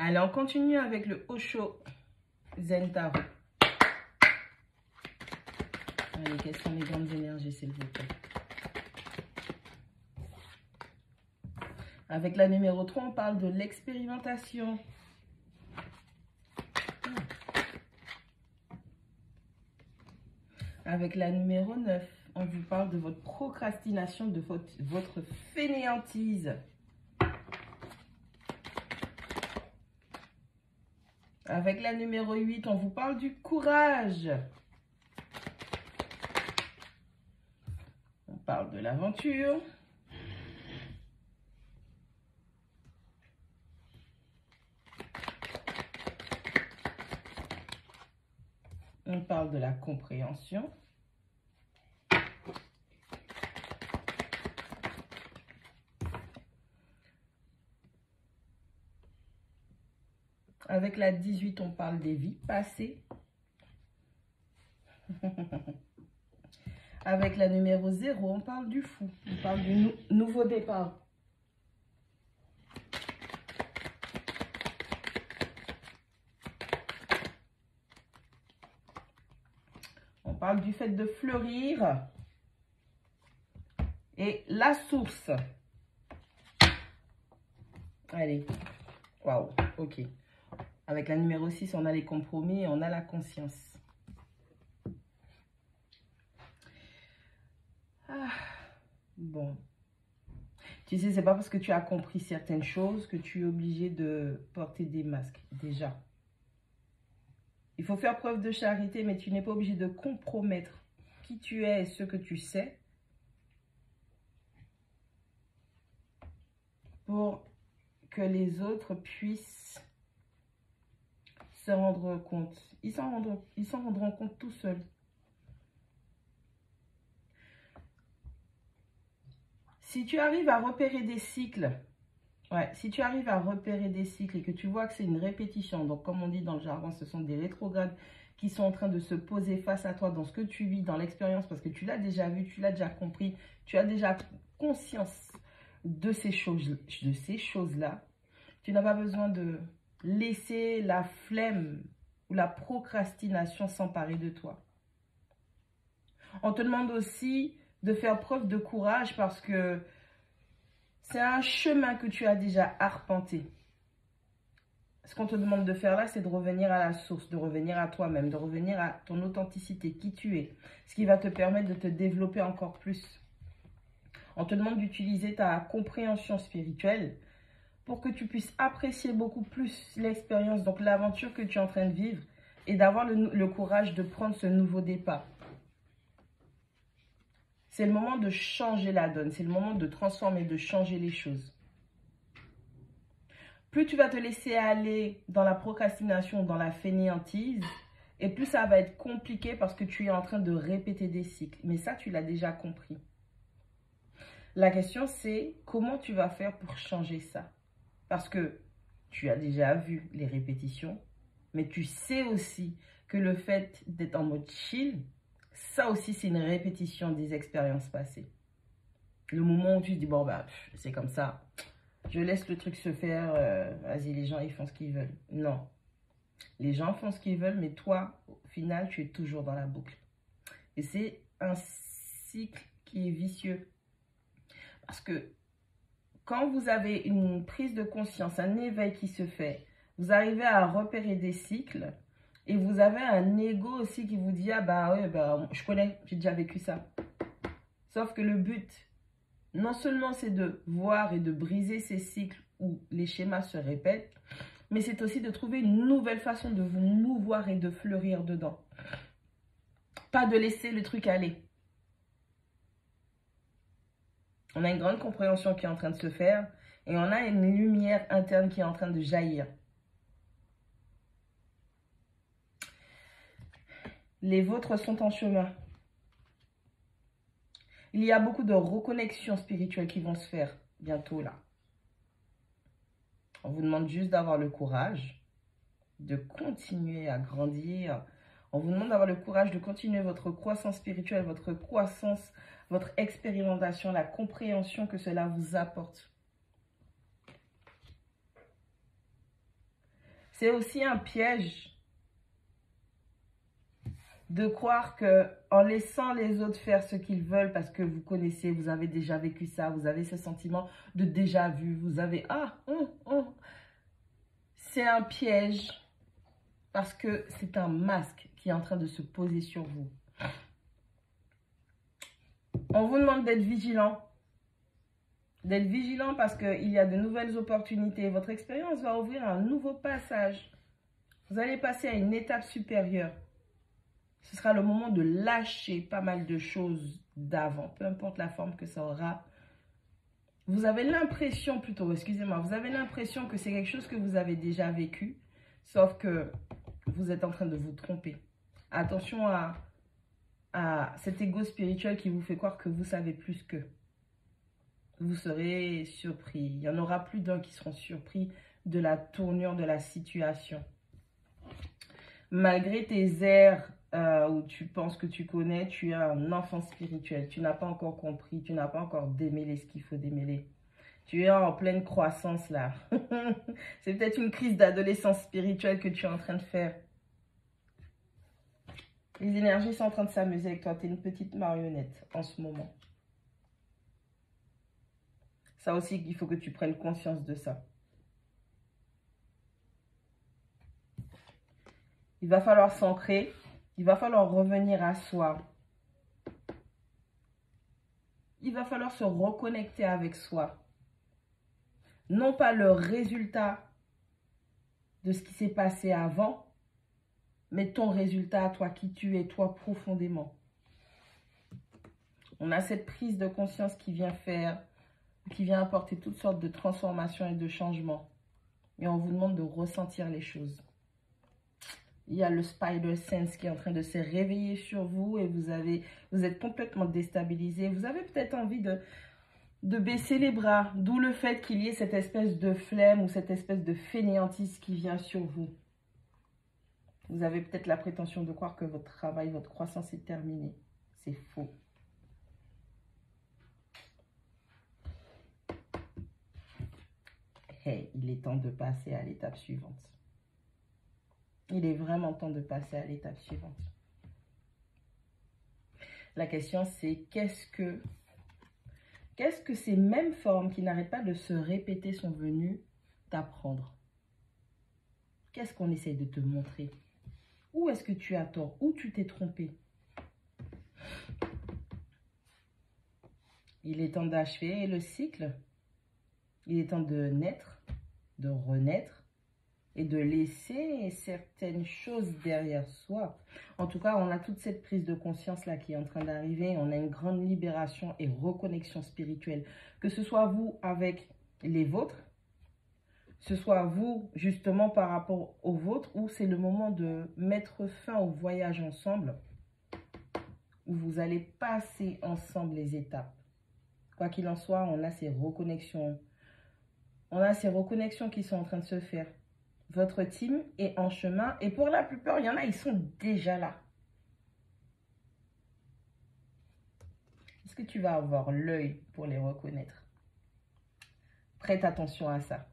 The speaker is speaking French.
Allez, on continue avec le Osho Zen Tarot. Allez, quelles sont les grandes énergies, s'il vous plaît? Avec la numéro 3, on parle de l'expérimentation. Avec la numéro 9, on vous parle de votre procrastination, de votre fainéantise. Avec la numéro 8, on vous parle du courage. On parle de l'aventure. On parle de la compréhension. Avec la 18, on parle des vies passées. Avec la numéro 0, on parle du fou. On parle du nouveau départ. On parle du fait de fleurir. Et la source. Allez. Waouh, ok. Avec la numéro 6, on a les compromis et on a la conscience. Ah, bon. Tu sais, c'est pas parce que tu as compris certaines choses que tu es obligé de porter des masques, déjà. Il faut faire preuve de charité, mais tu n'es pas obligé de compromettre qui tu es et ce que tu sais pour que les autres puissent se rendre compte. Ils s'en rendront compte tout seuls. Si tu arrives à repérer des cycles, si tu arrives à repérer des cycles et que tu vois que c'est une répétition, donc comme on dit dans le jargon, ce sont des rétrogrades qui sont en train de se poser face à toi dans ce que tu vis, dans l'expérience, parce que tu l'as déjà vu, tu l'as déjà compris, tu as déjà conscience de ces choses-là. Tu n'as pas besoin de laisser la flemme ou la procrastination s'emparer de toi. On te demande aussi de faire preuve de courage parce que c'est un chemin que tu as déjà arpenté. Ce qu'on te demande de faire là, c'est de revenir à la source, de revenir à toi-même, de revenir à ton authenticité, qui tu es. Ce qui va te permettre de te développer encore plus. On te demande d'utiliser ta compréhension spirituelle pour que tu puisses apprécier beaucoup plus l'expérience, donc l'aventure que tu es en train de vivre et d'avoir le courage de prendre ce nouveau départ. C'est le moment de changer la donne, c'est le moment de transformer, de changer les choses. Plus tu vas te laisser aller dans la procrastination, dans la fainéantise, et plus ça va être compliqué parce que tu es en train de répéter des cycles. Mais ça, tu l'as déjà compris. La question, c'est comment tu vas faire pour changer ça? Parce que tu as déjà vu les répétitions, mais tu sais aussi que le fait d'être en mode chill, ça aussi, c'est une répétition des expériences passées. Le moment où tu te dis, bon, bah, c'est comme ça. Je laisse le truc se faire. Vas-y, les gens, ils font ce qu'ils veulent. Non. Les gens font ce qu'ils veulent, mais toi, au final, tu es toujours dans la boucle. Et c'est un cycle qui est vicieux. Parce que quand vous avez une prise de conscience, un éveil qui se fait, vous arrivez à repérer des cycles. Et vous avez un ego aussi qui vous dit, ah bah ouais, bah, je connais, j'ai déjà vécu ça. Sauf que le but, non seulement c'est de voir et de briser ces cycles où les schémas se répètent, mais c'est aussi de trouver une nouvelle façon de vous mouvoir et de fleurir dedans. Pas de laisser le truc aller. On a une grande compréhension qui est en train de se faire et on a une lumière interne qui est en train de jaillir. Les vôtres sont en chemin. Il y a beaucoup de reconnexions spirituelles qui vont se faire bientôt là. On vous demande juste d'avoir le courage de continuer à grandir. On vous demande d'avoir le courage de continuer votre croissance spirituelle, votre croissance, votre expérimentation, la compréhension que cela vous apporte. C'est aussi un piège de croire que en laissant les autres faire ce qu'ils veulent parce que vous connaissez, vous avez déjà vécu ça, vous avez ce sentiment de déjà vu, vous avez c'est un piège parce que c'est un masque qui est en train de se poser sur vous. On vous demande d'être vigilant. D'être vigilant parce qu'il y a de nouvelles opportunités. Votre expérience va ouvrir un nouveau passage. Vous allez passer à une étape supérieure. Ce sera le moment de lâcher pas mal de choses d'avant, peu importe la forme que ça aura. Vous avez l'impression plutôt, excusez-moi, vous avez l'impression que c'est quelque chose que vous avez déjà vécu, sauf que vous êtes en train de vous tromper. Attention à cet ego spirituel qui vous fait croire que vous savez plus qu'eux. Vous serez surpris. Il y en aura plus d'un qui seront surpris de la tournure de la situation. Malgré tes airs où tu penses que tu connais, tu es un enfant spirituel. Tu n'as pas encore compris, tu n'as pas encore démêlé ce qu'il faut démêler. Tu es en pleine croissance là. C'est peut-être une crise d'adolescence spirituelle que tu es en train de faire. Les énergies sont en train de s'amuser avec toi. Tu es une petite marionnette en ce moment. Ça aussi, il faut que tu prennes conscience de ça. Il va falloir s'ancrer. Il va falloir revenir à soi. Il va falloir se reconnecter avec soi. Non pas le résultat de ce qui s'est passé avant, mais ton résultat à toi, qui tu es, toi, profondément. On a cette prise de conscience qui vient apporter toutes sortes de transformations et de changements. Et on vous demande de ressentir les choses. Il y a le Spider Sense qui est en train de se réveiller sur vous et vous êtes complètement déstabilisé. Vous avez peut-être envie de baisser les bras, d'où le fait qu'il y ait cette espèce de flemme ou cette espèce de fainéantise qui vient sur vous. Vous avez peut-être la prétention de croire que votre travail, votre croissance est terminée. C'est faux. Hey, il est temps de passer à l'étape suivante. Il est vraiment temps de passer à l'étape suivante. La question, c'est qu'est-ce que ces mêmes formes qui n'arrêtent pas de se répéter sont venues t'apprendre? Qu'est-ce qu'on essaie de te montrer? Où est-ce que tu as tort? Où tu t'es trompé? Il est temps d'achever le cycle. Il est temps de naître, de renaître et de laisser certaines choses derrière soi. En tout cas, on a toute cette prise de conscience-là qui est en train d'arriver. On a une grande libération et reconnexion spirituelle. Que ce soit vous avec les vôtres, ce soit vous justement par rapport aux vôtres, ou c'est le moment de mettre fin au voyage ensemble, où vous allez passer ensemble les étapes. Quoi qu'il en soit, on a ces reconnexions. On a ces reconnexions qui sont en train de se faire. Votre team est en chemin et pour la plupart, il y en a, ils sont déjà là. Est-ce que tu vas avoir l'œil pour les reconnaître? Prête attention à ça.